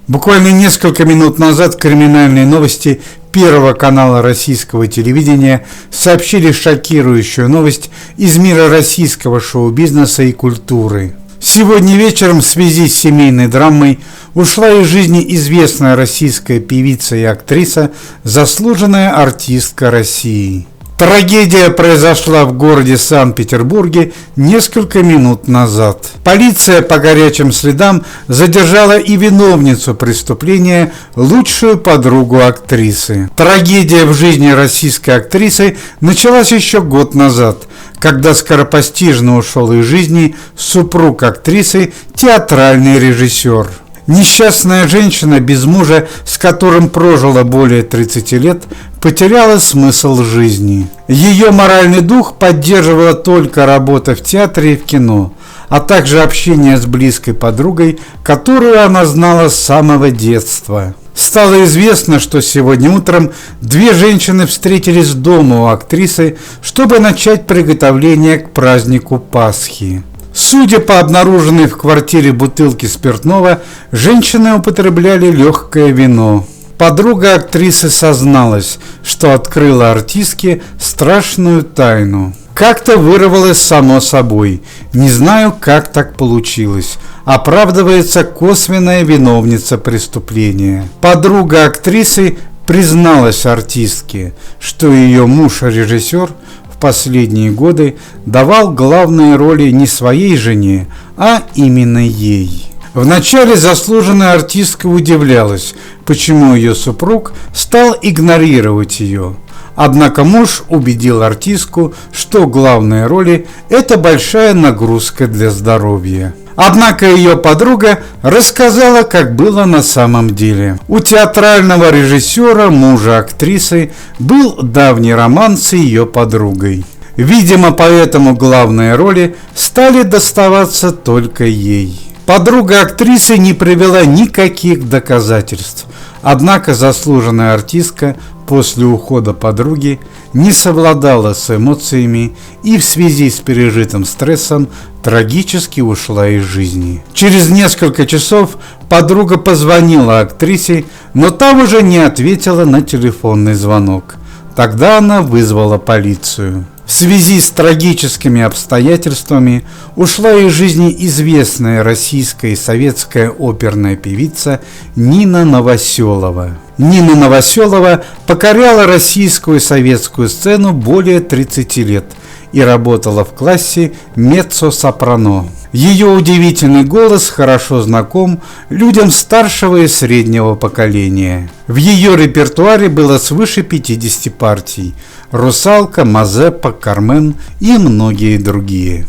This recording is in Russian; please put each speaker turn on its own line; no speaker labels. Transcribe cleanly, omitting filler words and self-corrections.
Буквально несколько минут назад криминальные новости Первого канала российского телевидения сообщили шокирующую новость из мира российского шоу-бизнеса и культуры. Сегодня вечером в связи с семейной драмой ушла из жизни известная российская певица и актриса, заслуженная артистка России. Трагедия произошла в городе Санкт-Петербурге несколько минут назад. Полиция по горячим следам задержала и виновницу преступления, лучшую подругу актрисы. Трагедия в жизни российской актрисы началась еще год назад, когда скоропостижно ушел из жизни супруг актрисы, театральный режиссер. Несчастная женщина без мужа, с которым прожила более 30 лет, потеряла смысл жизни. Ее моральный дух поддерживала только работа в театре и в кино, а также общение с близкой подругой, которую она знала с самого детства. Стало известно, что сегодня утром две женщины встретились дома у актрисы, чтобы начать приготовление к празднику Пасхи. Судя по обнаруженной в квартире бутылке спиртного, женщины употребляли легкое вино. Подруга актрисы созналась, что открыла артистке страшную тайну. Как-то вырвалось само собой. Не знаю, как так получилось. Оправдывается косвенная виновница преступления. Подруга актрисы призналась артистке, что ее муж-режиссер в последние годы давал главные роли не своей жене, а именно ей. Вначале заслуженная артистка удивлялась, почему ее супруг стал игнорировать ее. Однако муж убедил артистку, что главные роли – это большая нагрузка для здоровья. Однако ее подруга рассказала, как было на самом деле. У театрального режиссера, мужа актрисы, был давний роман с ее подругой. Видимо, поэтому главные роли стали доставаться только ей. Подруга актрисы не привела никаких доказательств, однако заслуженная артистка после ухода подруги не совладала с эмоциями и в связи с пережитым стрессом трагически ушла из жизни. Через несколько часов подруга позвонила актрисе, но та уже не ответила на телефонный звонок. Тогда она вызвала полицию. В связи с трагическими обстоятельствами ушла из жизни известная российская и советская оперная певица Нина Новоселова. Нина Новоселова покоряла российскую и советскую сцену более 30 лет и работала в классе меццо-сопрано. Ее удивительный голос хорошо знаком людям старшего и среднего поколения. В ее репертуаре было свыше 50 партий: «Русалка», «Мазепа», «Кармен» и многие другие.